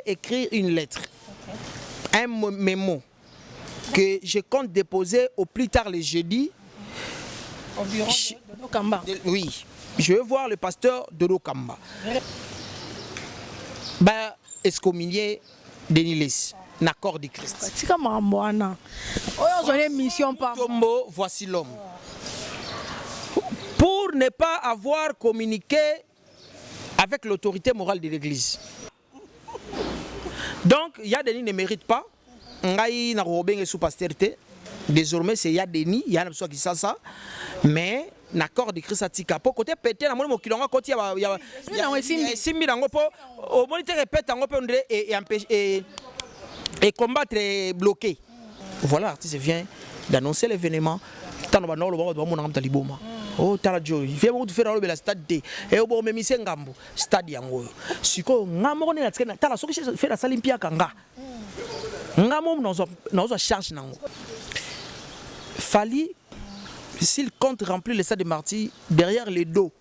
écrire une lettre, un mémo que je compte déposer au plus tard le jeudi. Au bureau de Dodo Kamba. Oui, je veux voir le pasteur Dodo Kamba. Bah, excommunier Denis Les, l'accord du Christ. C'est comme un moine. On a une mission par Tombo, voici l'homme. Pour ne pas avoir communiqué avec l'autorité morale de l'Église. Donc, Yadeni ne mérite pas. Ngai na robenge sous pastorité. Désormais, c'est Yadeni, il y a une qui ça. Mais l'accord de Christ atika. Pour côté pété, na mo kilonga koti ya simbi nango po au moniteur répète nango po et combattre bloqué. Voilà, l'artiste vient d'annoncer l'événement. Tant on va taliboma. Oh tarajo, il fait beaucoup de faire le stade D. Et au bon même ngambo stade yango. Siko ngamo ne na tala soki fait la Olympia kanga. Ngamo nous charge nango. Fali s'il compte remplir le stade de Marty derrière les dos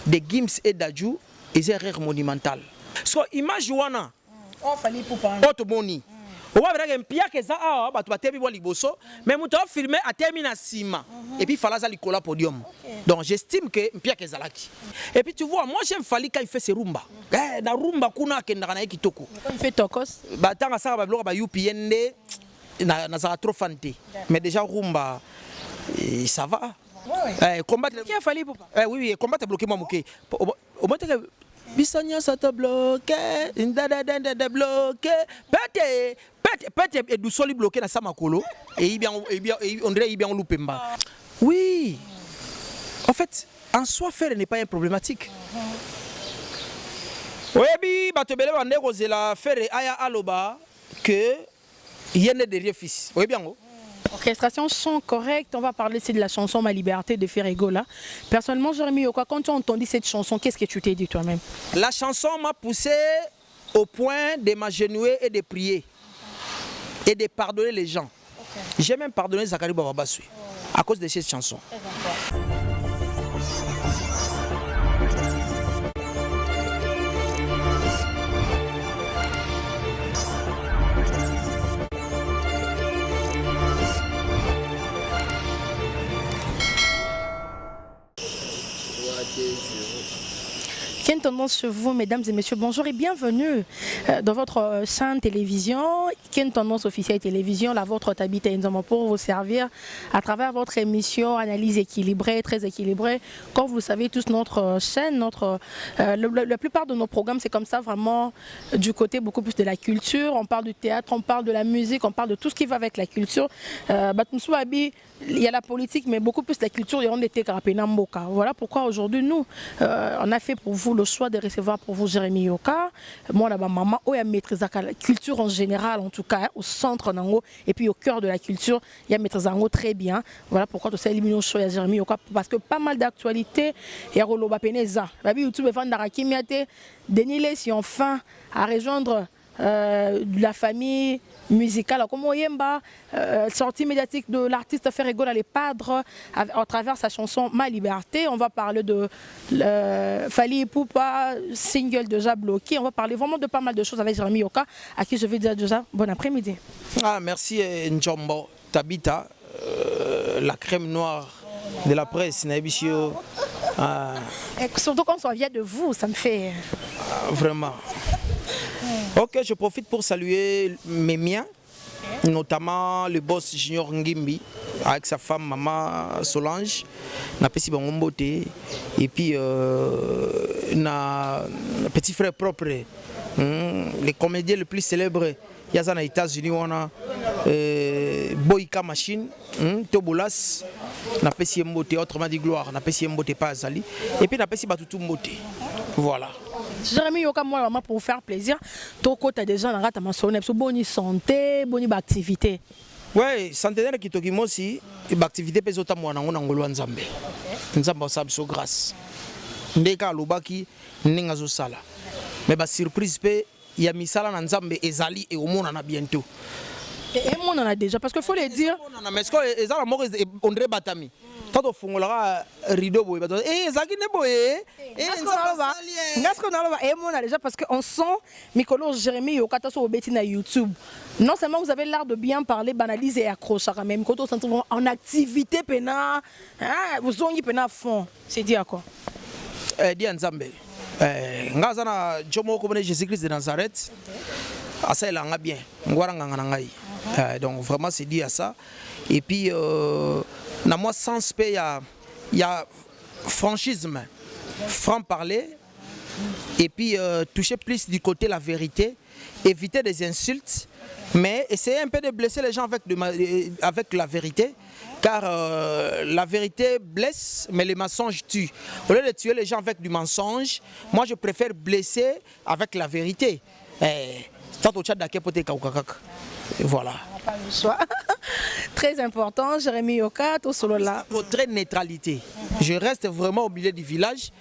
de Gims et d'Adjou, ils ont erreur monumentale. So image wana. Oh Fali Poupa. Otoboni. On va voir un pia que ça a bah tu vas terminer liboso mais tu vas filmer à terminer à cima et puis fallait ça licola podium. Donc j'estime que pia que ça là. Et puis tu vois moi j'aime Fali quand il fait ses rumba. Na rumba kuna kenda na kitoko. Il fait tokos. Bah tant ça ba bloka ba UPND na ça trop fanté. Mais déjà rumba ça va. Combattre Qui a Fali Poupa? Oui combattre bloquer moi moké. Au moins Bisanya ça te bloqué, bloqué, pète et du sol bloqué dans sa makolo et on dirait il bien loupé mba. Oui. En fait, en soi faire n'est pas un problématique. Oui, bi bato bele bande kozela faire aya aloba que yene derrière fils. Oui bien. Orchestration, son correct. On va parler ici de la chanson Ma Liberté de Ferregola. Personnellement, Jérémy Yoka, quand tu as entendu cette chanson, qu'est-ce que tu t'es dit toi-même? La chanson m'a poussé au point de m'agenouiller et de prier et de pardonner les gens. J'ai même pardonné Zakari Bababasui à cause de cette chanson. Quelle tendance chez vous, mesdames et messieurs? Bonjour et bienvenue dans votre chaîne télévision. Quelle tendance officielle télévision, la vôtre habite pour vous servir à travers votre émission Analyse équilibrée, très équilibrée. Comme vous savez tous, notre chaîne, la plupart de nos programmes, c'est comme ça vraiment du côté beaucoup plus de la culture. On parle du théâtre, on parle de la musique, on parle de tout ce qui va avec la culture. Il y a la politique, mais beaucoup plus la culture. Voilà pourquoi aujourd'hui, nous, on a fait pour vous le choix de recevoir pour vous Jérémy Yoka. Moi, là-bas, maman, il y a maîtrise la culture en général, en tout cas, au centre nango, et puis au cœur de la culture, il y a maîtrise nango très bien. Voilà pourquoi tu sais éliminer le choix de Jérémy Yoka, parce que pas mal d'actualités, il y a Roloba Peneza. YouTube, Denis Les, si enfin à rejoindre la famille musicale, comme Oyemba, sortie médiatique de l'artiste Ferregola Les Padres à travers sa chanson Ma Liberté. On va parler de Fali Poupa, single déjà bloqué. On va parler vraiment de pas mal de choses avec Jérémy Yoka, à qui je vais dire déjà bon après-midi. Merci Njombo Tabita, la crème noire de la presse Nabishio. Surtout quand ça vient de vous, ça me fait vraiment. Ok, je profite pour saluer mes miens, notamment le boss Junior Ngimbi avec sa femme maman Solange, na pesi bangombote et puis na petit frère propre, les comédiens les plus célèbres, il y a aux États-Unis on a Boyka Machine, Tobolas, na pesi mbote autrement dit gloire, na pesi mbote pas Azali et puis na pesi batutu mbote. Voilà. Jérémy Yoka, moi, pour vous faire plaisir, tu as déjà une bonne santé, bonne activité. Oui, centenaire qui toki aussi, l'activité peut être moi en Angolo Nzambe. Nzambe sabe so grâce. Ndeka lobaki ningazo sala. Mais ba surprise pe ya misala na Nzambe ezali et au monde na bientôt. Et on en a déjà parce qu'il faut le dire. Mais est-ce que ezala moko André Batami. Tant fongola rideau boy bato zaki ne boy ngasko na loba mona déjà parce que on sent Mikolo Jérémy Yokata sur Betty na YouTube. Non seulement vous avez l'art de bien parler, banaliser et accrocher quand même quand on s'entend en activité pena vous ont pena fond. C'est dit à quoi? Di Nzambe. Ngazana jomo ko Jésus-Christ de Nazareth. Asa il a bien. Ngwara nganga ngai. Donc vraiment c'est dit à ça. Et puis dans moi sens il y a franchisme, franc parler et puis toucher plus du côté la vérité, éviter des insultes, mais essayer un peu de blesser les gens avec la vérité, car la vérité blesse, mais les mensonges tuent. Au lieu de tuer les gens avec du mensonge, moi je préfère blesser avec la vérité. Voilà. Très important, Jérémy Yoka, tout solo là. Votre neutralité. Je reste vraiment au milieu du village.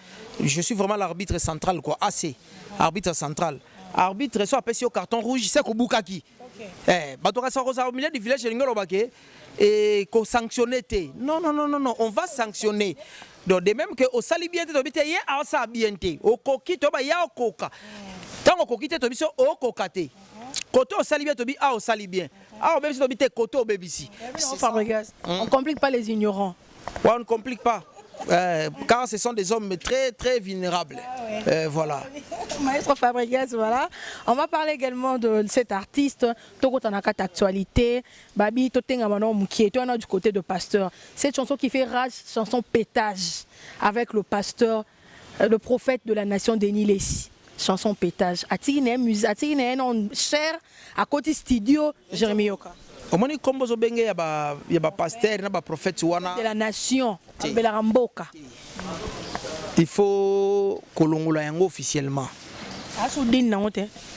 Je suis vraiment l'arbitre central, quoi. AC, arbitre central. Arbitre, soit appelé au carton rouge, c'est qu'au Boukaki. Au milieu du village, et qu'on sanctionne. Non, on va sanctionner. Donc, de même que au salibiente, au coquille, au coca. Tant au coquille, au cocate. Côté au salibien, au salibien. Ah, même si tu es côté au BBC. On ne complique pas les ignorants. Ouais, on ne complique pas. Car ce sont des hommes très très vulnérables. Voilà. Maître Fabregas, voilà. On va parler également de cet artiste. Togo Tanaka d'actualité. Babi Totenga Manon qui est du côté de Pasteur. Cette chanson qui fait rage, chanson pétage avec le pasteur, le prophète de la nation Denis Lessi. Chanson pétage. Atine musique, atine non cher à côté studio Jérémy Yoka. Au moins comme zo benge ya ba pasteur na ba prophète wana de la nation Belaramboka. Il faut kolongola yango officiellement.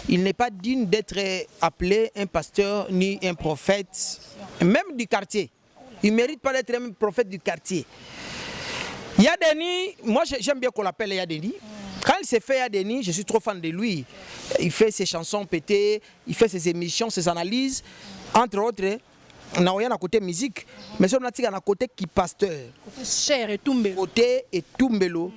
Il n'est pas digne d'être appelé un pasteur ni un prophète, même du quartier. Il ne mérite pas d'être un prophète du quartier. Yadeni, moi j'aime bien qu'on l'appelle Yadeni. Quand il s'est fait Yadeni, je suis trop fan de lui. Il fait ses chansons pétées, il fait ses émissions, ses analyses. Entre autres, on a un côté musique, mais on a un côté qui pasteur. Côté cher et tumbelo. Côté et tumbelo.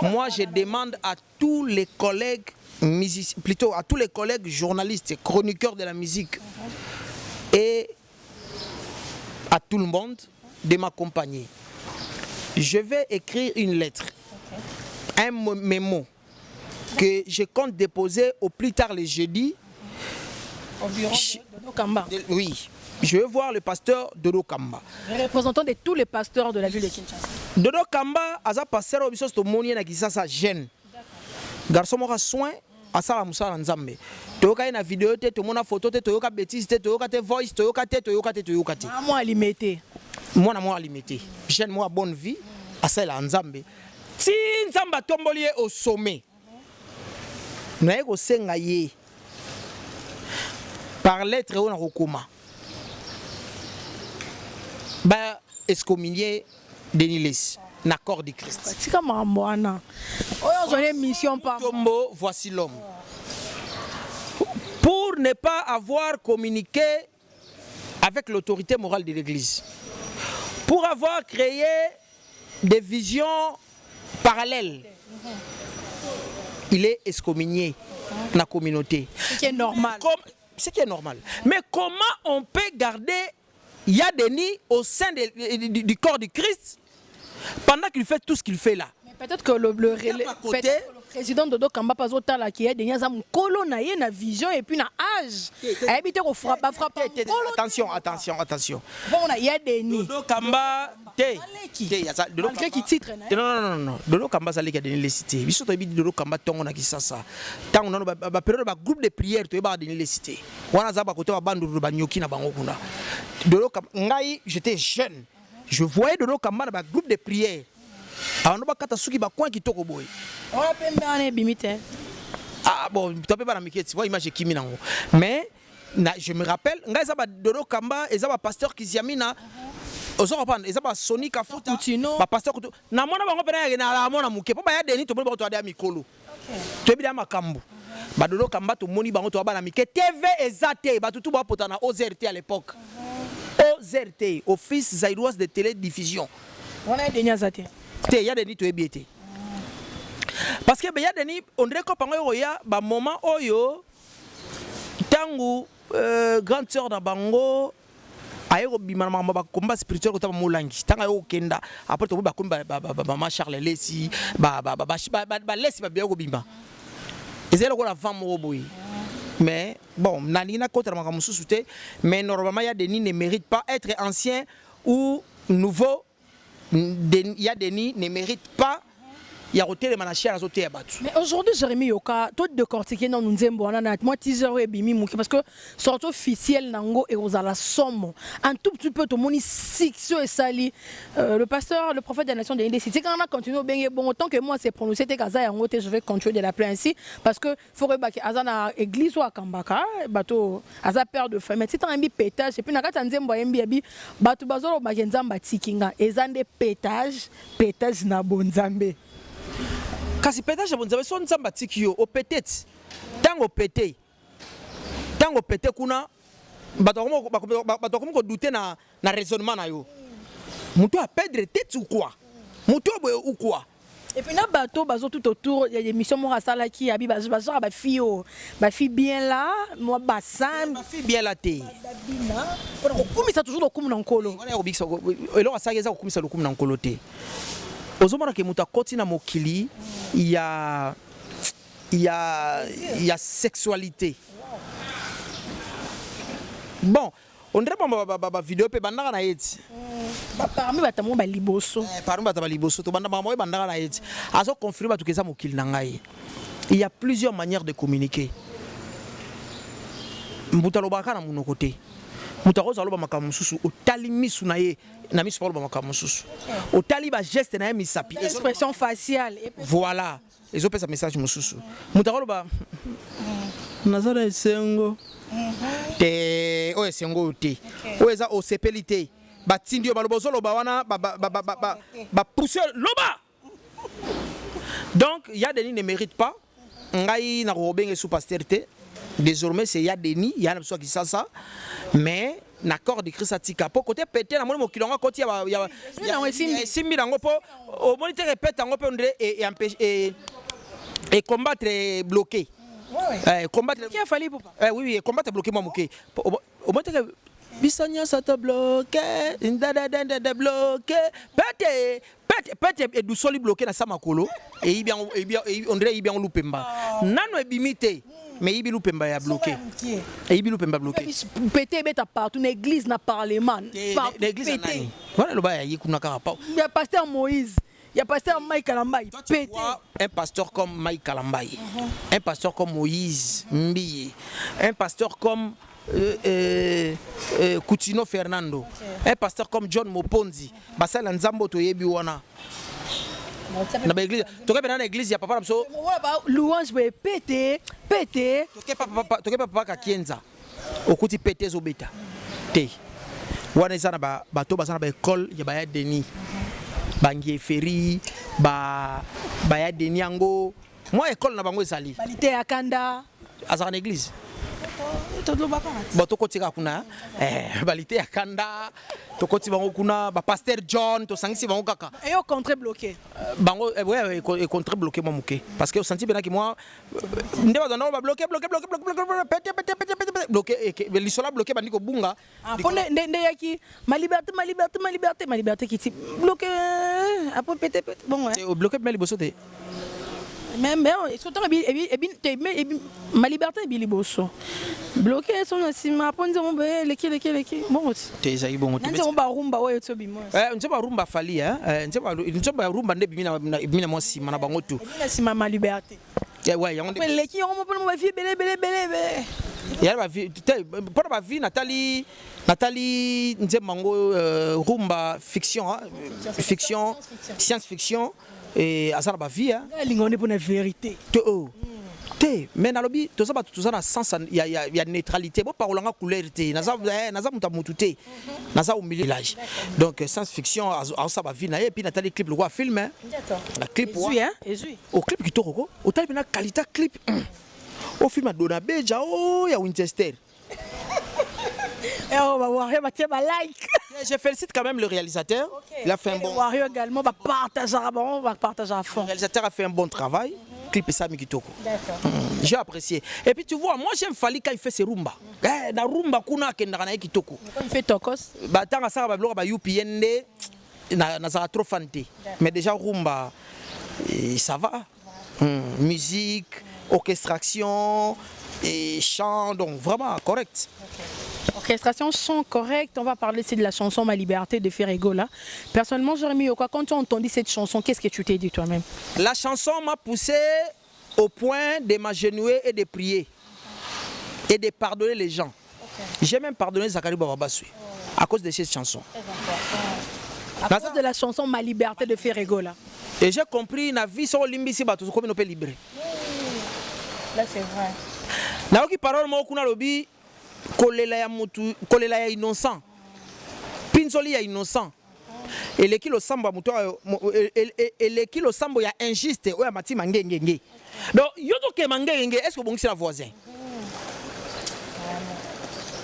Moi, je demande à tous les collègues musiciens, plutôt à tous les collègues journalistes, chroniqueurs de la musique, et à tout le monde de m'accompagner. Je vais écrire une lettre, un mémo que je compte déposer au plus tard le jeudi. Au bureau de Dodo Kamba. Oui, je veux voir le pasteur Dodo Kamba. Le représentant de tous les pasteurs de la ville de Kinshasa. Dodo Kamba, aza pasteur obiso to moni na Kinshasa jeune. Garçon mo ka soin asala musala nzambe. Toyoka na vidéo te, to mona photo te, toyoka bêtise te, toyoka te voice, toyoka te. Moi limité. Moi na moi limité. Jeune moi bonne vie asala nzambe. Si nzamba tomboli au sommet. Na yeko senga ye. Par lettre on a recommandé. Bah, excommunier Denis Lessi, l'accord du Christ. C'est comme un moine. On a une mission par Tombo, voici l'homme. Pour ne pas avoir communiqué avec l'autorité morale de l'Église, pour avoir créé des visions parallèles, il est excommunié dans la communauté. Ce qui est normal. Ce qui est normal. Mais comment on peut garder Yadeni au sein du corps du Christ pendant qu'il fait tout ce qu'il fait là? Mais peut-être que le président Dodo Kamba pas autant là qui est Denis Azam kolo na ye na vision et puis na âge. Habiter au frappe. Attention. Bon na Yadeni. Dodo Kamba qui titre non. Dodo Kamba ça les Denis Lessi. Biso to bi Dodo Kamba tongo na Kisasa. Tant on ba période ba groupe de prière to ba Denis Lessi. Wana za ba côté ba bandu ba nyoki na bango kuna. Dodo Kamba ngai j'étais jeune. Je voyais Dodo Kamba dans un groupe de prière. Alors nous bakata suki ba coin qui toko boy. On appelle bien bimite. Ah bon, tu peux pas la miketi, moi image kimi nango. Mais je me rappelle, ngai za ba Dodo Kamba et za ba pasteur Kiziamina. Ozo comprendre, et ça ba Sonic a foutu ba pasteur na mona bango pena na la mona muke. Po ba ya deni to moni ba to ada mikolo. To bi da makambu. Ba Dodo Kamba to moni bango to ba na mike TV ezate ba tutu ba potana OZRT à l'époque. OZRT, Office Zaïroise de télédiffusion. On a Denis Azate. Il y a Denis to biété. Parce que il y a Denis on dirait que pendant ya ba moment oyo tangu grande sœur na bango ayeko bimana ba combat spirituel ko ta molangi tanga yo kenda après to ba komba ba Charles Lesi ba Lesi ba bien ko bimba. Ezelo ko la femme mo boy. Mais bon, Nanina contre Makamususute, mais normalement il y a Denis ne mérite pas être ancien ou nouveau. Il y a Denis ne mérite pas. Il y a hôtel Manachia à zoter à battu. Mais aujourd'hui, Jérémy Yoka, tout de cortiquer dans nous nzembo na moi teaser et bimi mouki parce que surtout officiel nango et aux la somme. Un tout petit peu tout moni sixo et sali. Le pasteur, le prophète de la nation de l'Inde, c'est quand on a continué au bien bon autant que moi c'est prononcé te kaza yango te je vais continuer de l'appeler ainsi parce que faut rebaki azana église ou à Kambaka bateau aza père de famille. C'est un pétage et puis na kata nzembo yembi abi bateau bazolo bagenzamba tikinga ezande pétage na bonzambe. Kasi pétage bon zabe son nzamba tikio au peut-être tango pété kuna bato ko douter na raisonnement na yo muto a perdre tête ou quoi muto ou quoi. Et puis na bateau bazo tout autour il y a des missions moi sala qui abi bazo ba fille bien là moi basam ba fille bien là té babina pour ko ça toujours le kum na nkolo on est au bikso elo asageza ko kumisa le kum na nkolo té. Ozomona ke muta koti na mokili il y a sexualité. Bon, on dirait ba vidéo pe bandaka na yeti. Parmi batamo ba liboso. Parmi batamo liboso to bandaka mo bandaka na yeti. Azo confirmer batu keza mokili na ngai. Il y a plusieurs manières de communiquer. Mbuta lobaka na munoko te. Mutako zalo ba makamususu otali misu na ye na misu ba makamususu otali ba geste na ye misapi expression faciale voilà les opesa message mususu mutako ba nazala esengo te o esengo te o eza o sepelité ba tindio ba lobozolo ba wana ba pousser loba. Donc il y a des ne mérite pas ngai na robenge sous pasteur. Désormais c'est ya Denis ya na so qui ça mais l'accord de Christ atika po côté pété na mo kilonga côté ya simbi nango po au moniteur répète ngo pe ndre et combattre bloqué combattre qui a fallu pour oui combattre bloqué moi moké au moniteur bisanya ça te bloqué ndada bloqué pété et du soli bloqué na samakolo et bien on dirait bien loupemba nano ebimité. Mais il Pemba est bloqué. Et il Pemba bloqué. Pété beta partout l'église na parlement. L'église pété. Voilà le bail il y a pasteur Moïse, il y a pasteur Mike Kalambaï. Pété. Un pasteur comme Mike Kalambaï. Un pasteur comme Moïse Mbiye. Un pasteur comme Coutinho Fernando. Un pasteur comme John Moponzi. Basala Nzambo toyebi wana. Na l'église, tu connais dans l'église, il y a papa so. Louange be pété. Tu connais papa ka kienza. Okuti pété zo beta. Té. Wana sana ba to basana ba école, ya ba ya Denis. Bangi Ferry, ba ya Denis yango. Moi école na bango esali. Balité ya Kanda. Asa en église. Bato kotika kuna balité ya Kanda. To koti bango kuna ba pasteur John to sangisi bango kaka et au contre bloqué bango ouais et contre bloqué moi muké parce que au senti bien que moi ndeba dans ba bloqué pété bloqué et l'isola bloqué bandiko bunga pone ndé yaki ma liberté qui bloqué après pété bon ouais bloqué mais liboso te même surtout ma liberté est biliboso bloqué son asima ponze mon be leki bon te zayi bon te on ba rumba ouais to bi moi nzeba rumba fali nzeba rumba nde bimina mo sima na bango tu sima ma liberté ouais yango leki on mo pona ma vie belé ya ba vie pour ba vie Nathalie nzemango rumba fiction science fiction et asana ba vie lingone pour la vérité mais na lobi to ça ba tout ça na sens ya neutralité bo parolanga couleur té naza muta mututé naza au milieu village donc science fiction a ça ba vie na et puis Nathalie clip le quoi film la clip au clip qui toko au tali na qualité clip au film a Dona Beja ya Winchester et on va voir ma like Je félicite quand même le réalisateur. Il a fait un bon. Wario également va partager à fond. Le réalisateur a fait un bon travail. Clip et Sami Kitoko. D'accord. J'ai apprécié. Et puis tu vois, moi j'aime Fally quand il fait ses rumba. Na rumba kuna kendaka na Kitoko. Quand il fait tokos. Bah tant ça ba bloka ba UPND na ça trop fanté. Mais déjà rumba ça va. Musique, orchestration et chant, donc vraiment correct. Orchestration, chant correct. On va parler ici de la chanson Ma Liberté de Ferrego là. Personnellement, Jérémy Yoka, quand tu as entendu cette chanson, qu'est-ce que tu t'es dit toi-même? La chanson m'a poussé au point de m'agenouiller et de prier et de pardonner les gens. J'ai même pardonné Zakari Bababasui à cause de cette chanson. À cause de la chanson Ma Liberté de Ferrego là. Et j'ai compris na vie sur limbisi bato comme on peut libérer. Là c'est vrai. Na oki parole mo kuna lobi kolela ya mutu kolela ya innocent. Pinzoli ya innocent. Et les kilo sambo muto et les kilo sambo ya injuste o ya mati mangengenge. Donc yoto ke mangengenge est-ce que bongisi la voisin?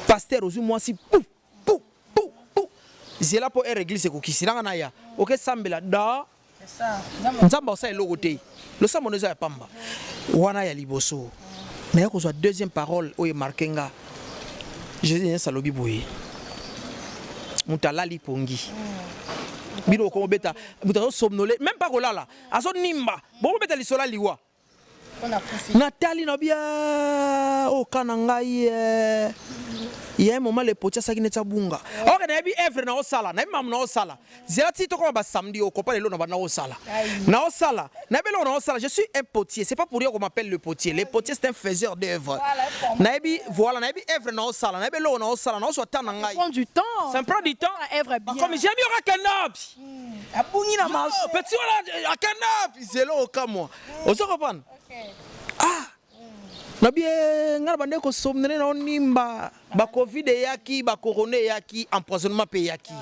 Pasteur ozu moi si pou. C'est là pour régler ce qui s'est là ya. OK sambela da nzamba osa eloko te. Le sambo neza ya pamba. Wana ya liboso. Mais il y a deuxième parole où il marque nga. Jésus est salobi boye. Mutalali pongi. Biro ko beta, mutalo somnolé, même pas kolala. Aso nimba. Bon beta lisola liwa. Nathalie Nobia o kanangai il y a un moment les potiers ça qui n'est pas bunga. Ok na bi evre na osala, na mam na osala. Zela ti to ko ba samedi au copa lelo na osala. Na osala, na belo na osala, je suis un potier, c'est pas pour rien qu'on m'appelle le potier. Le potier c'est un faiseur d'œuvre. Na bi voilà, na bi evre na osala, na belo na osala, na so tanangai. Ça prend du temps. Ça prend du temps. Evre bien. Comme j'ai mis au canap. Abungi na marché. Petit wala a canap, zelo au kamo. On se comprend. Ah nabi ngana bande ko somnene na onimba ba covid yaki ba corona yaki empoisonnement pe yaki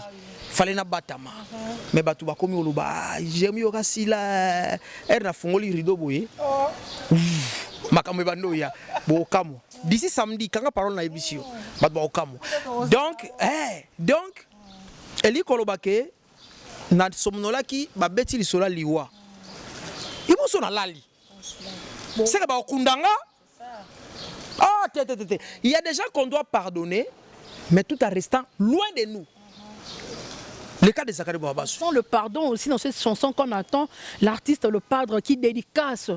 fallait na batama mais batu ba komi oluba jemi yo kasila na fungoli rideau boye makamwe bando ya bo kamo d'ici samedi kanga parole na ebisio batu ba kamo donc eli kolobake na somnolaki ba beti lisola liwa ibo so na lali c'est que ba okundanga. Ah, il y a des gens qu'on doit pardonner, mais tout en restant loin de nous. Le cas de Zakari Bababasui. Le pardon aussi dans cette chanson qu'on attend, l'artiste, le padre qui dédicace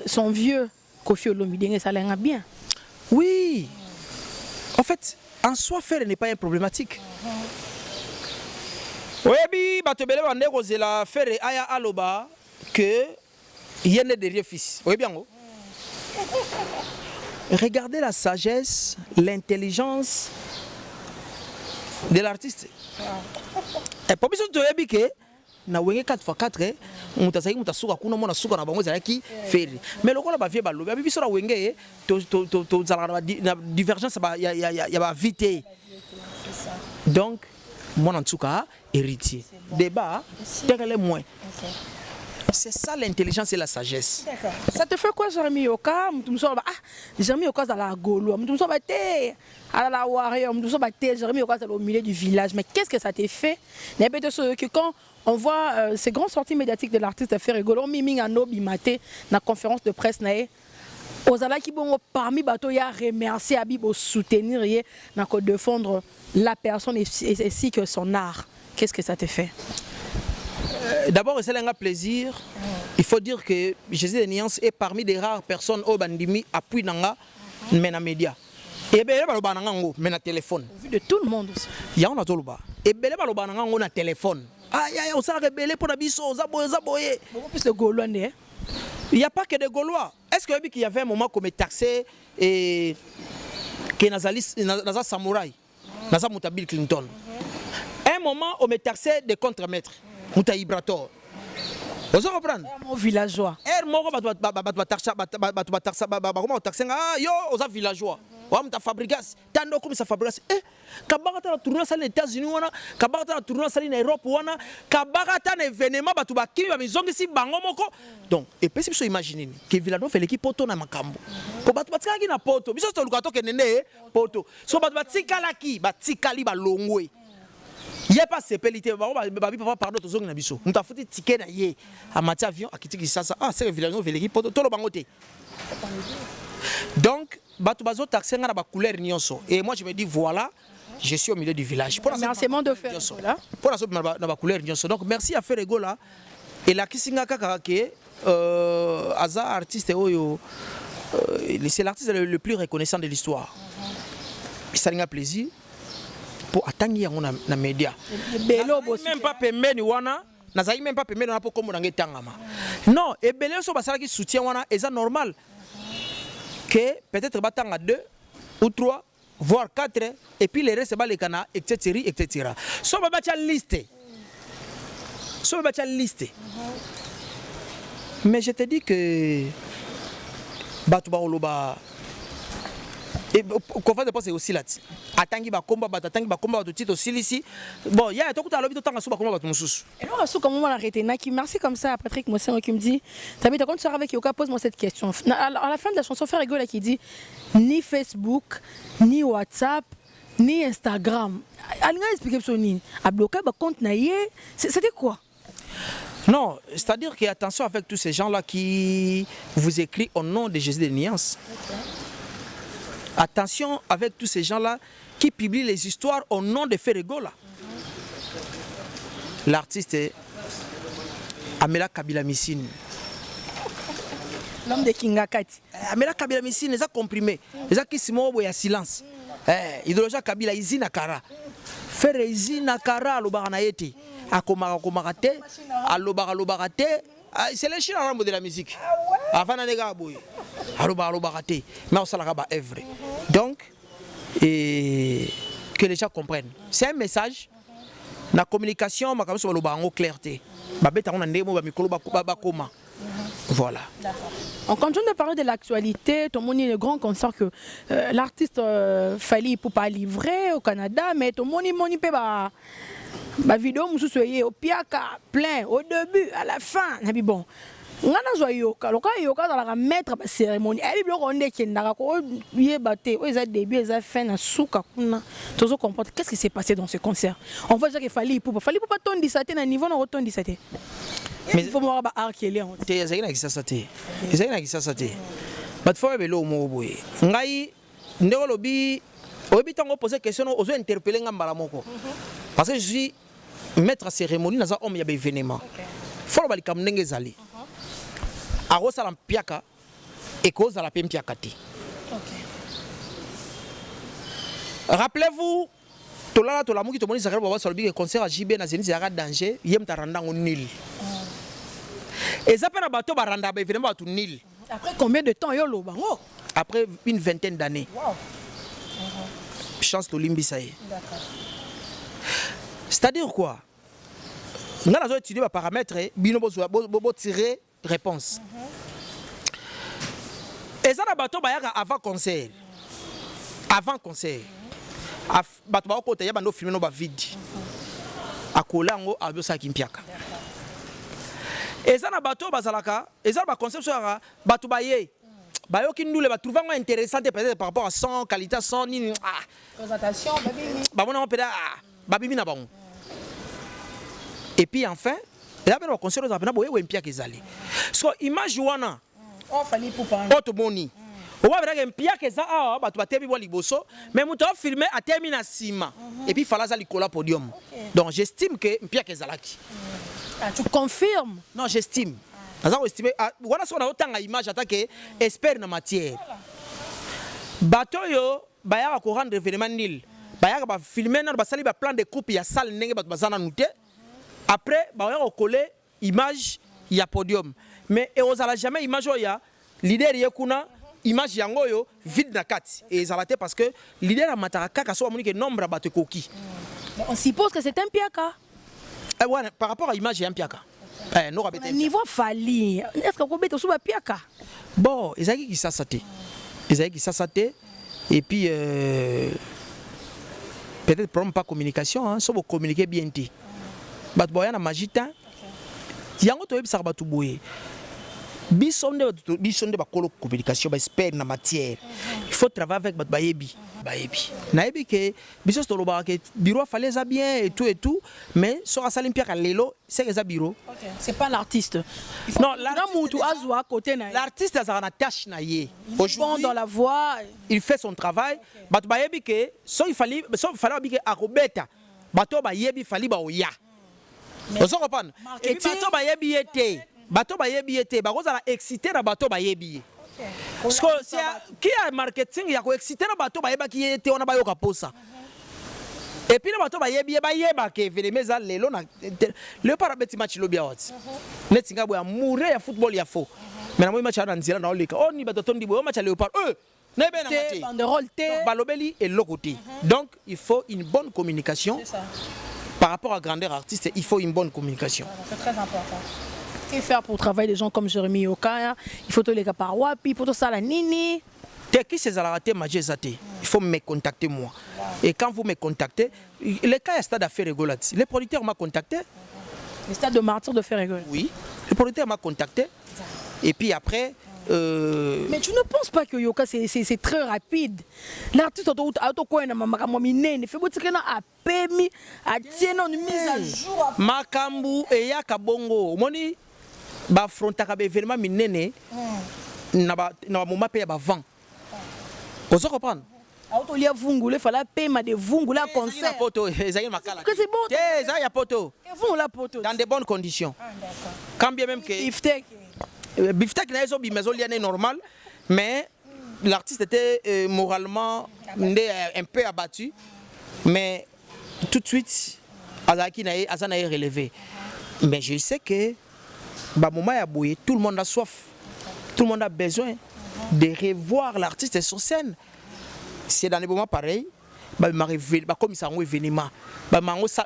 son vieux Kofi Olomide, ça l'a bien. Oui. En fait, en soi, faire n'est pas une problématique. Oui, batobele bande kozela faire aya aloba que yene derrière fils. Oui bien. Regardez la sagesse, l'intelligence de l'artiste. Et pour ça, tu as dit que na wenge 4x4 mutasaki mutasuka kuna mona suka na bango zalaki feri. Mais le kola ba vie balo. Ba biso na wenge to zalaka na divergence ya ba vite. Donc mon en tout cas héritier. Débat terre moins. C'est ça l'intelligence et la sagesse. Ça te fait quoi, Jérémy Yoka? Jérémy Yoka dans la Gaulois, à la Warrior, Jérémy Yoka au milieu du village. Mais qu'est-ce que ça t'a fait? Que quand on voit ces grandes sorties médiatiques de l'artiste Ferrego, Miming Anobi Maté, dans la conférence de presse, Ozala qui bon parmi bateau y a remercié Abib au soutenir et défendre la personne ainsi que son art. Qu'est-ce que ça te fait? D'abord, c'est un plaisir. Il faut dire que Jésus de Niance est parmi des rares personnes au Bandimi appui nanga mais na média. Et bien, il y a mais na téléphone. Vu de tout le monde aussi. Il y a un toloba. Et bien, il y a na téléphone. Ah, il y a on s'est rebellé pour la biso, zaboye. Beaucoup plus de Gaulois, hein? Il n'y a pas que des Gaulois. Est-ce qu'il y avait un moment qu'on me taxé et que Naza Samouraï, Naza Mouta Bill Clinton. Un moment, on me taxé des contre-maîtres. Mouta Ibrator. Vous comprenez? Mon villageois. Yo, aux villageois. Wamta fabrikas, tando comme ça fabrikas. Kabagata na tourner ça les États-Unis wana, kabagata na tourner ça en Europe wana, kabagata na événement batu bakimi ba mizongi si bango moko. Donc, et puis si vous imaginez que Villadon fait l'équipe poto na makambo. Ko batu batikaki na poto, biso to lukato kenene poto. So batu batikala ki, batikali ba longwe. y a pas sepelité babi papa pardon to zongi na biso muta futi ticket na ye a mati avion akitiki sasa ah c'est village veleki poto to lo bangote. Donc bato bazo taxer nga na ba couleur nyonso et moi je me dis voilà je suis au milieu du village pour merci de faire là pour la na ba couleur nyonso. Donc merci à faire ego là et la kisinga kaka ke aza artiste oyo c'est l'artiste le plus reconnaissant de l'histoire. Ça n'a plaisir pour attendre yango na média. Même pas pembeni wana, nazali même pas pembeni wana pour comme on tangama. Non, et belé so basala qui soutient wana, et ça normal que peut-être batanga 2 ou 3 voire 4 et puis les restes ba les kana etc etc. So ba bacha liste. So ba bacha liste. Mais je te dis que batu ba oloba et conférence de presse c'est aussi là. Atangi ba komba batu atangi ba komba batu tito silisi. Bon, ya to kuta lobi to tanga so ba komba batu mususu. Et alors à ce comment on arrêté Naki merci comme ça Patrick Mossin qui me dit Tabi quand tu seras avec Yoka pose-moi cette question. À la fin de la chanson faire rigolo qui dit ni Facebook ni WhatsApp ni Instagram. Alinga expliquer ça ni a bloqué ba compte na yé c'était quoi? Non, c'est-à-dire qu'il y a attention avec tous ces gens-là qui vous écrivent au nom de Jésus de Nuance. Okay. Attention avec tous ces gens-là qui publient les histoires au nom de Ferregola. L'artiste est Amela Kabila Missine. L'homme de Kingakati. Amela Kabila Missine, ils ont comprimé. Ils ont qui se moquent à silence. Idéologie Kabila, Izina Kara. Faire Izina Kara, le baranaïti. Akomarate, alobarate, c'est les Chinois de la musique. Avant de gagner, alobarate, mais on s'en va œuvre. Donc, que les gens comprennent. C'est un message. La communication, ma comme sur le bango clarté. Babeta on a ndemo ba mikolo ba koma. Voilà. On continue de parler de l'actualité. Tout le monde est le grand consort que l'artiste Fally Ipupa livré au Canada, mais tout le monde peut pas. Ma vidéo musu soyez au piaka plein au début à la fin na bi bon ngana zo yoka loka yoka dans la mettre ba cérémonie et bi bloko ndeke ndaka ko yebate o eza début eza fin na suka kuna tozo comprendre qu'est-ce qui s'est passé dans ce concert. On va dire que Fally Ipupa tondi saté na niveau na tondi saté mais il faut voir ba arkele on te ezaki na saté ezaki na saté but faut belo mo boye ngai ndeko lobi obi tango poser question ozo interpeller ngambala moko. Parce que je suis maître à cérémonie dans un homme, il y a des événements. Il faut que je me dise que je suis piaka et que je suis piaka. Rappelez-vous, tout le monde qui a dit que le concert à JB c'est un danger, il y a un nul. Et ça fait un bateau qui a événement nul. Après combien de temps? Après une vingtaine d'années. Chance de l'Imbisaï. D'accord. C'est-à-dire quoi? Nous avons étudié les paramètres, nous tirer réponse. Et ça, avant concert. Avant concert. Il y a des films vide. À Kolango, à Biosakim Piaka. Et ça, il y a des concepts qui bayo qui nous les va trouver intéressant peut-être par rapport à son qualité son ni présentation babi na bon. Et puis enfin il y a un concert de boye ou impia kezali so image wana on Fally Ipupa auto boni on va voir impia keza ah ba to batebi bo liboso mais muto filmer a terminer sima et puis fala za likola podium. Donc j'estime que impia kezalaki. Tu confirmes? Non, j'estime. Voilà ce qu'on a autant d'image attaquée, espère dans matière. Bateau yo, baya ko rendre événement nil. Baya ba filmer na ba sali ba plan de coupe ya salle ndenge ba bazana nuté. Après baya ko coller image ya podium. Mais et osala jamais image ya leader yekuna image yango yo vide na kati. Et ezalate parce que leader amataka kaka so amoni que nombre bateau koki. On suppose que c'est un piaka. Ouais, par rapport à l'image, il y a un piaka. Niveau Fally, est-ce que vous mettez sous un piaka? Bon, ils ont qui ça saté. Ils ont qui ça saté. Et puis, peut-être problème pas communication, hein, sauf vous communiquer bien. But boy, na magita. Yango to yebisa ba tuboye. Bisonde ba communication ba espère na matière. Il faut travailler avec bat bayebi. bayebi nayebi que biso to loba que bureau fallait ça bien et tout mais sur la salle Pierre lelo c'est que ça bureau c'est pas l'artiste non l'artiste a une tâche na ye aujourd'hui dans la voix il fait son travail bato bayebi que il fallait que akobeta bato bayebi fallait ba oya ozo comprendre et puis bato bayebi été bato bayebi été bakozala excité na bato bayebi parce que qui a marketing il y a excité na bato bayeba qui était on a bayoka posa et puis na bato bayebi bayeba que événement za lelo na le parabeti match lobia wat netinga boya mourir ya football ya faux mais na moi match na nzela na oleka on ni bato tondi boya match léopard na ben na banderole té balobeli et lokoté donc il faut une bonne communication par rapport à grandeur artiste il faut une bonne communication c'est très important. Que faire pour travailler des gens comme Jérémy Yoka? Il faut te les par wapi, pour tout ça la nini. Qui c'est la raté il faut me contacter moi. Et quand vous me contactez, le cas est stade à faire rigoler. Le producteur m'a contacté. Le stade de martyr de faire rigoler. Oui. Le producteur m'a contacté. Et puis après. Mais tu ne penses pas que Yoka c'est très rapide. L'artiste auto quoi na makambo minene fait botika na apemi atiena une mise à jour. Makambu et ya kabongo. Moni ba frontaka be événement minene na ba moment pe ba vent. Vous comprenez? Auto lia vungule fala pema de vungula concert. Poto ezali makala. Que c'est bon. Ça ya poto. Et vous la poto. Dans de bonnes conditions. Ah d'accord. Quand bien même que Biftek n'a pas normal, mais l'artiste était moralement un peu abattu. Mais tout de suite, Azaki n'a relevé. Mais je sais que tout le monde a soif. Tout le monde a besoin de revoir l'artiste sur scène. C'est dans les moments pareils. Comme ça, un événement.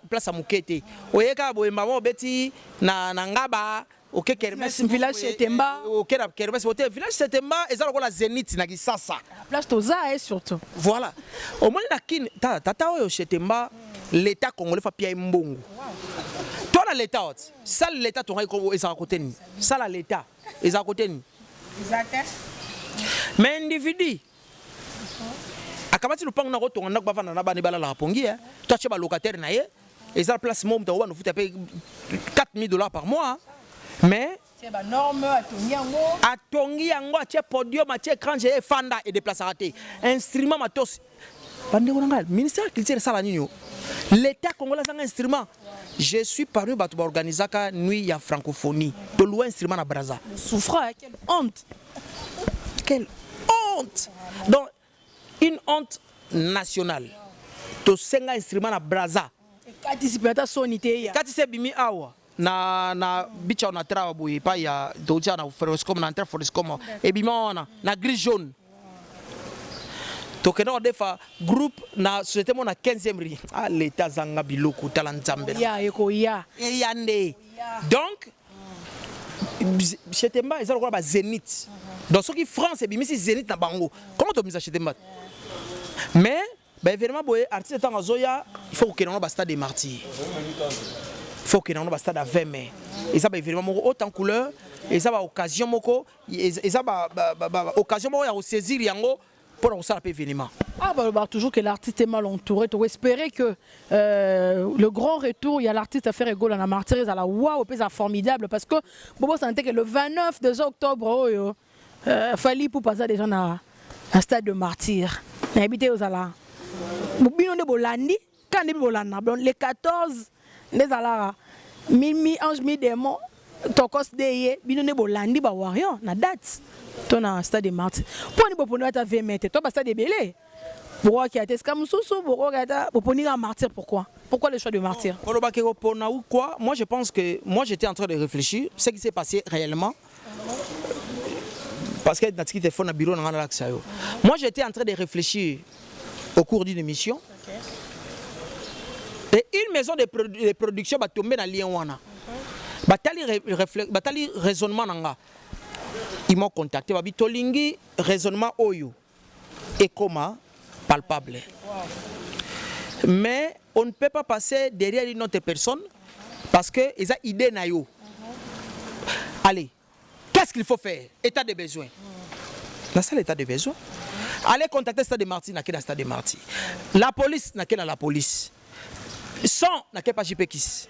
Place à Moukete. Oyeka, maman Betty, Nangaba. Ok, Kermesse village Setemba. Ok, Kermesse village Setemba et ça la Zénith na Gisasa. Place Toza et surtout. Voilà. Au moins la kin tata oyo Setemba l'état congolais fa pia mbongo. Toi la l'état ça l'état ton ko eza côté ni. Ça la l'état eza côté ni. Exact. Mais individu akamati lupango na ko tonga na ba vana na bani bala la pongi toi tu ba locataire na ye et ça place mom to ba no futa paye $4,000 par mois. Mais c'est ba norme atongi yango atie podium atie écran j'ai fanda et déplacer raté instrument matos bande konanga ministère de la culture ça la nino l'état congolais ça un instrument je suis parmi batu ba organiser ka nuit ya francophonie de loin instrument na Brazza souffra quelle honte donc une honte nationale to senga instrument na Brazza participata sonité ya kati se bimi awa na bicha on a travaillé pas il y a d'autres na Forestcom na entre Forestcom et bimona na gris jaune to kena defa groupe na société mon na 15e ri ah l'état zanga biloko talanzambe ya eko ya et yande donc Chetemba ils ont ba Zénith donc ce qui France et bimisi Zénith na bango comment to misa Chetemba mais ba événement boye artiste tant zoya il faut que on ba stade des martyrs faut que nous stade à 20 mai et ça va évidemment autant couleur et ça va occasion moko et ça va occasion moko ya saisir yango pour ça événement. Ah bah toujours que l'artiste est mal entouré, tu espérer que le grand retour il y a l'artiste à faire égale à la martyrs à la waouh c'est formidable parce que Bobo sentait que le 29 octobre fallait pour passer déjà dans un stade de martyrs. Habité aux ala. Bobino de Bolandi quand de Bolanda les 14 les alara mi ange mi démon tokos deye bino ne bolandi ba warion na date tona stade de martyrs pour ni bopono ata 20 mètres toi ba stade de belé pourquoi qui a été comme soso pourquoi ata boponi na martyr pourquoi le choix de martyr ou quoi moi je pense que moi j'étais en train de réfléchir ce qui s'est passé réellement parce que dans ce qui téléphone na bureau na la xayo moi j'étais en train de réfléchir au cours d'une émission. Et une maison de production va tomber dans lien wana. Batali raisonnement nanga. Ils m'ont contacté babi tolingi raisonnement oyo et comment palpable. Mais on ne peut pas passer derrière une autre personne parce que ils ont idée na yo. Allez, qu'est-ce qu'il faut faire? État de besoin. Dans ça l'état de besoin. allez contacter Stade de Marty, n'a Stade de Marty. La police n'a la police. Sans n'a pas JPKIS.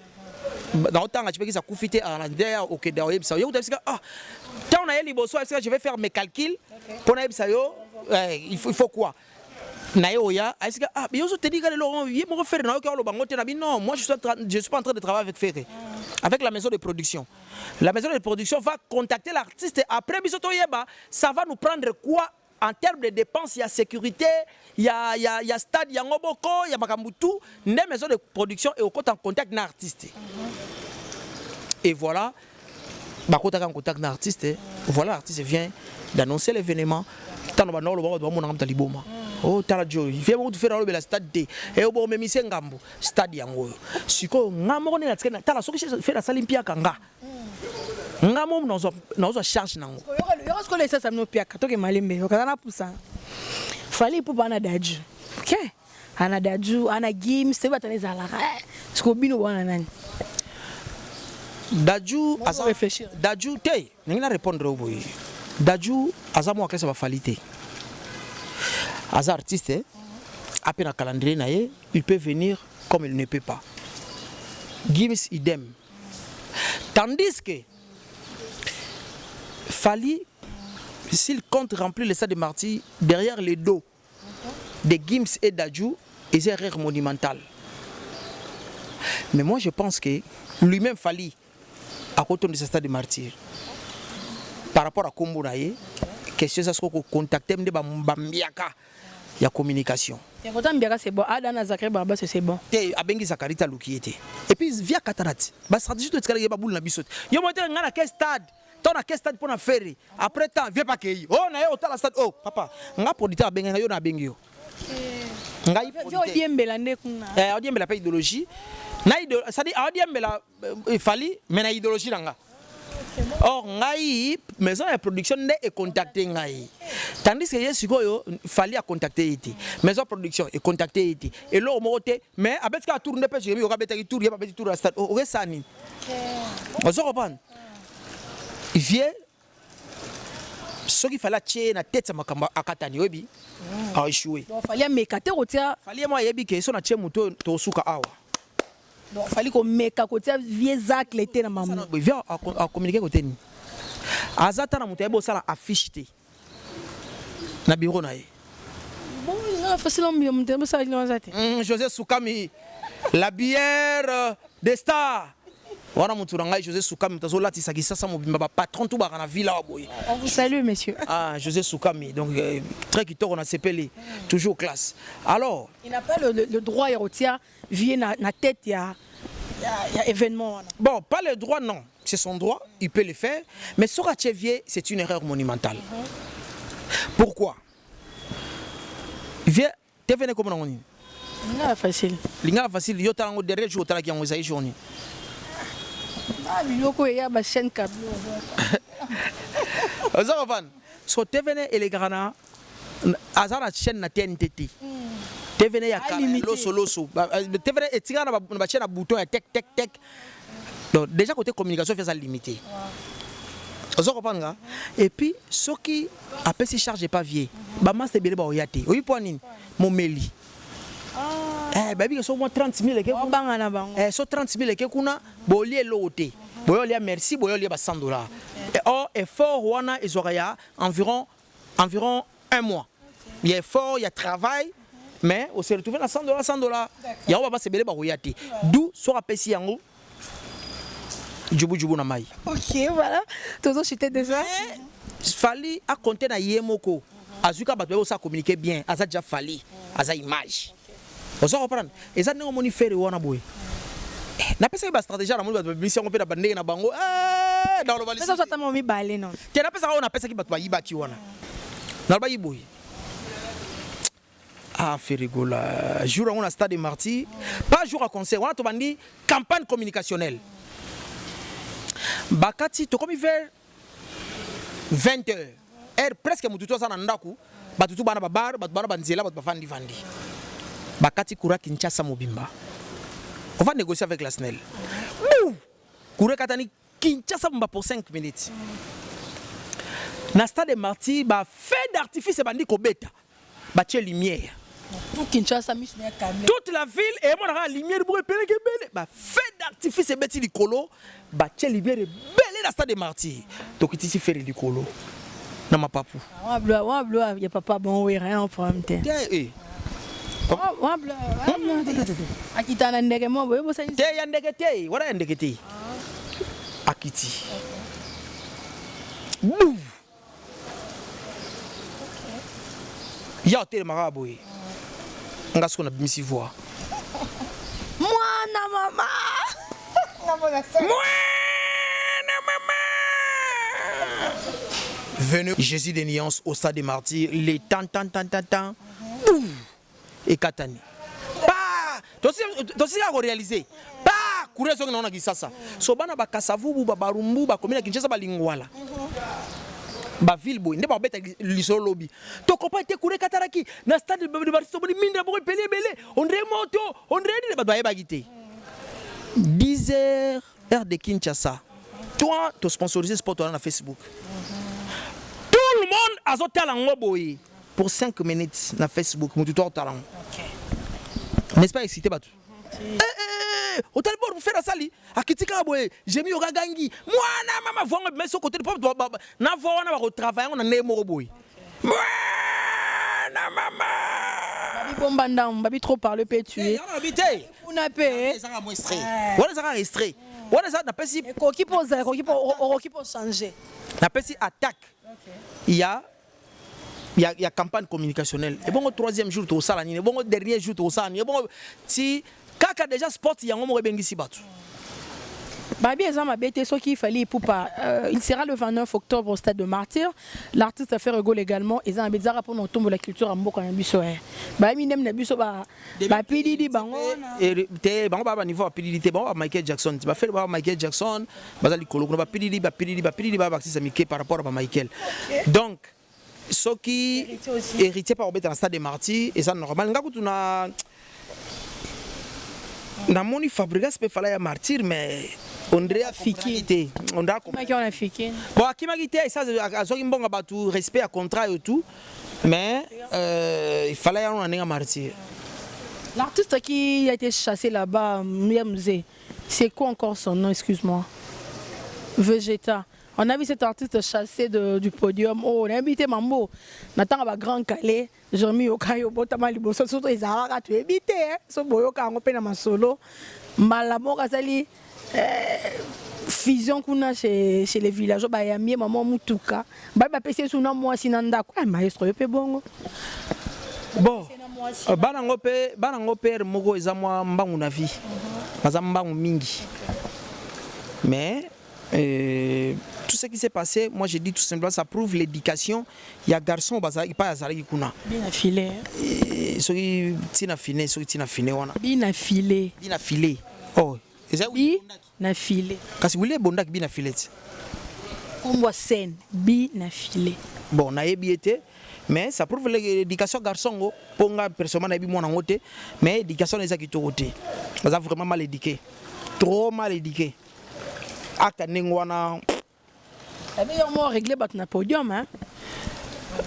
Dans le temps, JPKIS a coufité à l'endroit au Québec. Quand on a eu je vais faire mes calculs. Pour il faut quoi? Naïoya, est-ce que ah, mais je te dis que Laurent, il me refaire non, moi je suis pas en train de travailler avec Ferré, avec la maison de production. La maison de production va contacter l'artiste et après ça va nous prendre quoi en termes de dépenses? Il y a sécurité, il y a stade, il y a ngoboko, il y a makambutu, une maison de production et au côté en contact d'un artiste. Et voilà, en contact d'un artiste, voilà l'artiste vient d'annoncer l'événement. Oh, Tarajo, il fait beaucoup de faire le stade D. Et au bout de mes ngambo, stade yango. Siko, ngamo ne natskena, tala soki fait la Olympia kanga. Ngamo n'ozo charge nango. Yo ce que les ça no pia kato ke malembe, okana pusa. Fallait pour bana daju. OK? Ana daju, ana game, c'est batane zala. Siko bino wana nani. Daju, asa réfléchir. Daju te, ninga répondre au boy. Daju, azamo akesa ba falite. As artiste, après un calendrier, il peut venir comme il ne peut pas. Gims idem. Tandis que Fally, s'il compte remplir le stade de Marty, derrière les dos de Gims et d'Adjou, ils ont un erreur monumentale. Mais moi je pense que lui-même Fally, à côté de ce stade de Marty, par rapport à Kombonaye, question ça se contacter de Bambiaka. Il y a communication. C'est bon. Adana Zakre Baba c'est bon. Et Abengi Zakarita Lukiete. Et puis via Katarat. Bah stratégie de Tskalé Baboul na bisot. Yo monter ngana quel stade. Ton à quel stade pour na faire. Après temps viens pas que. Oh na yo tala stade. Oh papa. Nga producteur Abengi yo na Abengi yo. Nga il faut diembela ne kuna. Diembela pas idéologie. Na idéologie, ça dit diembela Fally mais na idéologie nga. Or, ngai maison de production est contacté ngai. Tandis que Yesiko Fally a contacté ici. Maison de production est contacté ici. Et là au moté mais avec ce tourne pas je vais beta tour, il va beta tour à stade. O resani. On se comprend. Il vient ce qu'il fallait tirer na tête makamba akatani obi. A échoué. Donc Fally mekate rotia. Fally moi yebi que so na tie moto to suka awa. Donc Fally ko meka côté vieux Zak l'été na maman. Oui, viens à communiquer côté ni. Azata na moto yebo sala affiche té. Na bureau na ye. Bon, il facile on me ça il azate. José Soukami, la bière des stars. Wana muturanga José Soukami tazola tisaki sasa mobimba patron tout ba na villa boy. On vous salue monsieur. Ah, José Soukami donc très kitoko na CPL toujours classe. Alors, il n'a pas le droit érotia vient na tête il y a événement. Bon, pas le droit non, c'est son droit, il peut le faire, mais sur Atchevier, c'est une erreur monumentale. Pourquoi? Viens, tu venu comment on dit? Linga facile. Linga facile, yo talango derrière jour talaki yango zai journée. Ah, biloko ya ba chaîne câble. Ozavan, so tu venu et les grana azana chaîne na TNT. Tu venu ya loso. Tu venu et tigana ba chaîne à bouton ya tec. Donc déjà côté communication fait ça limité. Vous comprenez? Et puis ceux qui appellent si charge pas vieux, bah moi c'est bien ba oyate. Oui point nini? Momeli. Baby que so moins 30 000 et que bangana bango. So 30 000 et que kuna bolie loté. Bolie merci, bolie ba $100. Et or effort wana ezoria environ 1 mois. Il y a effort, il y a travail. Mais on s'est retrouvé à $100. Il y a pas c'est bien ba oyate. D'où so appelle si yango Djoubou na mai. OK, voilà. Toujours j'étais déjà. Fally a compté na yemoko. Azuka bato ça communiquer bien, aza déjà Fally, aza image. Vous comprenez? Et ça n'est pas faire wana boy. Na pesa ba stratégie na monde ba mission ko pe na bandenge na bango. Dans le valise. Ça ça tamo mi balé non. Ke na pesa ona pesa ki bato ba yibaki wana. Na ba yiboy. Ah, fait rigola. Jour on a stade de Marty, pas jour à concert, on a to bandi campagne communicationnelle. Bakati to comme vers 20h. Heure presque mututo sana ndaku, batutu bana babar, batu bana banzela, batu bafandi fandi. Bakati kura Kinshasa mobimba. On va négocier avec la SNEL. Kura katani Kinshasa mba pour 5 minutes. Na stade de Marty ba fait d'artifice bandi ko beta. batie lumière. Tout Kinshasa mis sur câble. Toute la ville et mon la lumière pour épeler que belle. Bah feu d'artifice et bêti du colo, batie lumière belle la stade des martyrs. Donc ici faire du colo. Non ma papou. Wa bleu, y a papa bon oui rien en problème. Wa bleu. Akitana ndege mo boyo bosa. Te ya ndege te, wala ya ndege te. Akiti. Bouf. Ya tele maraboy. Nga ce qu'on a mis voix. Mwana mama. Mwana mama. Venu Jésus des nuances au stade des martyrs, les tan. Et Katani. Bah, tu as réalisé. Bah, courir sur on a dit ça. Sobana ba kasavu ba barumbu ba komina Kinshasa ba lingwala. Ba ville boy, ne ba beta lisolo lobby. To kopa te courir kataraki na stade de Barcelone boni mindre bo pelé belé. On remonte, on redi ba ba gité. 10h heure de Kinshasa. Toi, tu sponsorises sport sur Facebook. Tout le monde a son talent boy. Pour 5 minutes na Facebook, mon tuteur talent. N'est-ce pas excité batu? Au tel bord vous faire ça li. Akitika boy, j'ai mis au gagangi. Moi na mama voix mais sur côté de pop na voix na va travailler on a né moro boy. Moi na mama. Babi bombandam, babi trop parler peut tuer. On habité. On a payé. Ça va moistrer. On ça restreint. On ça na pesi. Qui peut changer. Na pesi attaque. Il y a campagne communicationnelle. Et bon, au troisième jour, tu as ça. Et bon, au dernier jour, tu as ça. Et bon, si kaka déjà sport, il y a un moment bengi si batu. Babi Ezama Bete, ce qu'il fallait pour pas. Il sera le 29 octobre au stade de Martyr. L'artiste a fait rigole également. Ezama Bezara pour nous tomber la culture en Mboko en Bisso. Babi nem na Bisso ba Pididi bango. Et te bango ba niveau Pididi te bango Michael Jackson. Tu vas faire ba Michael Jackson. Bazali kolo ba Pididi ba artiste américain par rapport à Michael. Donc ce qui héritier par obéter dans le stade des martyrs et ça normal nga kutuna na moni Fabregas peut fallait martyr mais on dirait fikité on a comment on a fiké bon akimagité ça so ki mbonga batu respect à contrat et tout mais il fallait on en martyr. L'artiste qui a été chassé là-bas c'est quoi encore son nom, excuse-moi? Vegeta. On a vu cet artiste chassé du podium. Oh, on a invité Mambo. Nathan a grand calais. Jeremy Okayo, Botama Liboso, surtout les Arabes, tu es invité. So Boyoka, on peut na solo. Malamo Kazali, fusion qu'on a chez les villageois, Bayami, Maman Mutuka. Baba PC sous nom moi Sinanda. Quoi, maestro, il peut bon. Bon, Banango père Mogo et Zamwa Mbangu na vie. Mazambangu mingi. Mais tout ce qui s'est passé, moi j'ai dit tout simplement, ça prouve l'éducation. Il y a garçon, il pas Azari Kuna. Bien affilé. Ceux qui tina finé, ceux qui tina finé, on a. Bien affilé. Bien affilé. Oh, bien affilé. Parce que vous voulez bondak bien affilé. On voit scène, bien affilé. Bon, on a ébiété, mais ça prouve l'éducation garçon. Pour nga personne n'a bien mon angoté, mais l'éducation les a qui t'ôté. Vous avez vraiment mal éduqué, trop mal éduqué. Acte n'engwana. Eh bien, on va régler votre podium, hein.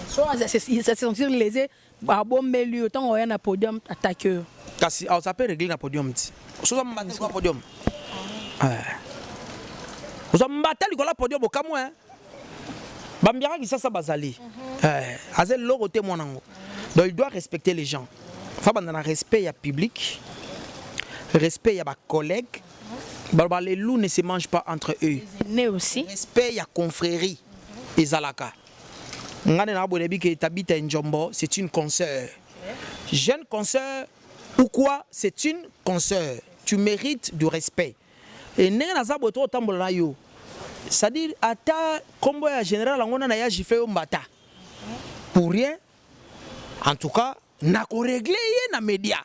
Soit ça se sentir lésé, bah bon mais lui autant on a un podium attaqueur. Kasi ça peut régler le podium. Soit on battre le podium. Vous avez battu le podium au Cameroun, hein. Bambiara qui ça bazali. Azel logo témoin nango. Donc il doit respecter les gens. Faut dans le respect il y a public, respect il y a collègues. Les loups ne se mangent pas entre eux. Né aussi. Respect, il y a confrérie. Et Zalaka. C'est une consoeur. Jeune consoeur ou quoi? C'est une consoeur. Tu mérites du respect. Et c'est-à-dire, comme le général, on a giflé au mbata. Pour rien. En tout cas, on a réglé les médias.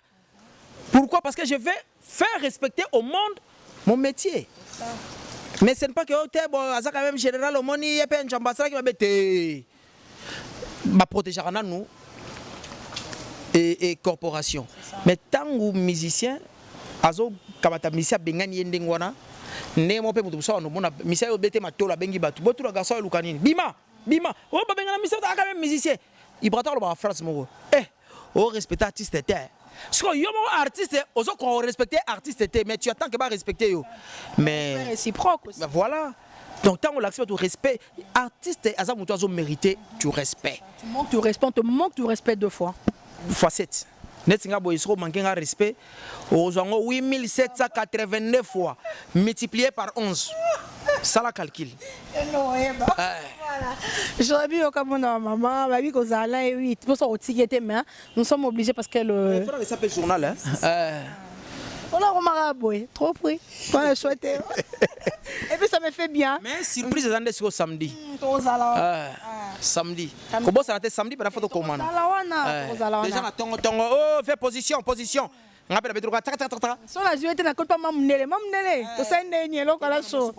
Pourquoi? Parce que je vais faire respecter au monde mon métier. Mais ce n'est pas que ça quand même général au monde il y a pas une ambassade qui m'a bêté. Ma protéger nous et corporation. Mais tant que musicien azo kamata musicien bengani ndengwana ne mo pe mutu so no mona musicien bêté matola bengi batu botu la garçon lukanini bima o ba bengana musicien ka même musicien il prend le phrase moko. Eh, on respecte artiste était. Parce que yo mon artiste, aux autres on respecte artiste était, mais tu attends que pas respecter yo. Mais réciproque aussi. Ben voilà. Donc tant on l'accepte au respect, artiste Aza Moutouazo mérité du respect. Tu manques du respect, on te manque du respect 2 fois. Facette. Netsinga boisro manquer un respect aux 8789 fois multiplié par 11. Ça la calcul. J'aurais vu au Cameroun, maman, ma vie qu'on a là et oui, pour ça au ticket mais nous sommes obligés parce que le. Il s'appelle journal hein. On a remarqué, trop pris. Voilà, chouette. Et puis ça me fait bien. Mais surprise c'est au samedi. Samedi. Comment ça a été samedi par la photo commande. Déjà na tongo tongo. Oh, fais position, position. On appelle la bétrouga. Sur la jouette n'a pas mamnele. Tout ça est là la show.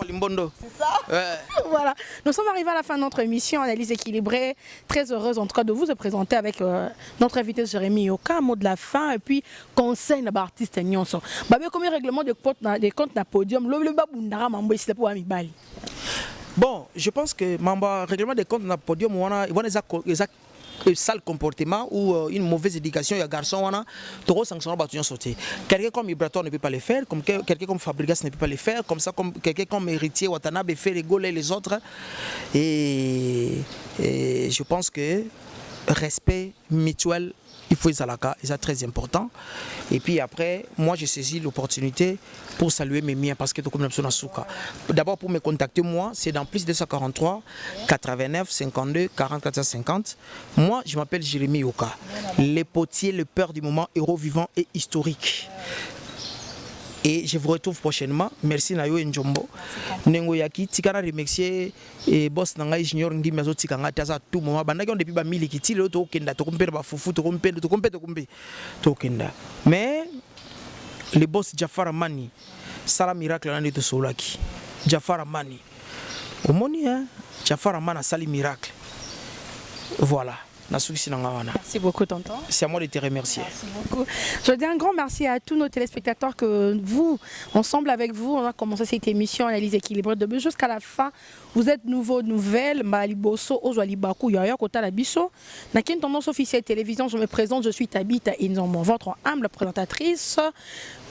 C'est ça. Voilà. Nous sommes arrivés à la fin de notre émission, analyse équilibrée. Très heureuse en tout cas de vous présenter avec notre invité Jérémy Yoka, mot de la fin et puis conseil na artiste nyonso. Ba comme règlement de compte na podium, le babundara mambo ici pour amibali. Bon, je pense que le règlement des comptes dans le podium, on a un sale comportement ou une mauvaise éducation, il y a un garçon, on a trop sanctionné, quelqu'un comme Ibraton ne peut pas le faire, comme quelqu'un comme Fabrigas ne peut pas le faire, comme ça, comme quelqu'un comme Héritier Watanabe fait rigoler les autres. Et je pense que respect mutuel, il faut Zalaka, et c'est très important. Et puis après, moi j'ai saisi l'opportunité pour saluer mes miens parce que comme d'abord pour me contacter moi, c'est dans plus 243 89 52 44 50. Moi je m'appelle Jérémy Yoka, le potier, le père du moment, héros vivant et historique. Et je vous retrouve prochainement. Merci Nayo Njombo. Nengo yaki tikana remercier et boss nanga junior ndi mezo tikanga taza tout moment bandaki on depuis ba miliki ti le to kenda to kompere ba fufu to kompere to kenda. Mais le boss Jafar Amani sala miracle nandi to solaki. Jafar Amani. Omoni hein Jafar Amani sali miracle. Voilà. Merci beaucoup, tonton. C'est à moi de te remercier. Merci beaucoup. Je dis un grand merci à tous nos téléspectateurs que vous, ensemble avec vous, on a commencé cette émission Analyse équilibrée de jusqu'à la fin. Vous êtes nouveau, nouvelle, Maliboso, Ozwalibaku, Yaya Kota Labiso. N'a qu'une tendance officielle télévision, je me présente, je suis Tabita Inzombo, votre humble présentatrice.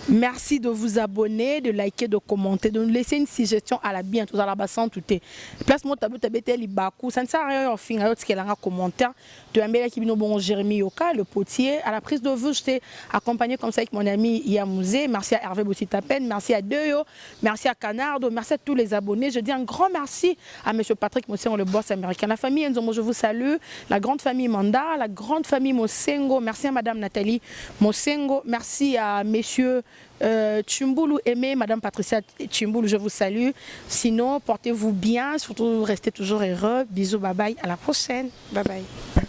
Merci de vous abonner, de liker, de commenter, de nous laisser une suggestion à la bien, tout à la base sans tout est. Place moi tabou tabete libaku, ça ne sert à rien au final, ce qu'elle a un commentaire. De Amela qui bon Jérémy Yoka, le potier. À la prise de vue, je t'ai accompagné comme ça avec mon ami Yamouzé. Merci à Hervé Bossitapen, merci à Deyo, merci à Canardo, merci à tous les abonnés. Je dis un grand merci à M. Patrick Mosengo, le boss américain. La famille Nzomo, je vous salue. La grande famille Manda, la grande famille Mosengo. Merci à Madame Nathalie Mosengo. Merci à messieurs Tchumboulou Aimé, Madame Patricia Tchumboulou, je vous salue. Sinon, portez-vous bien, surtout restez toujours heureux. Bisous, bye bye, à la prochaine. Bye bye.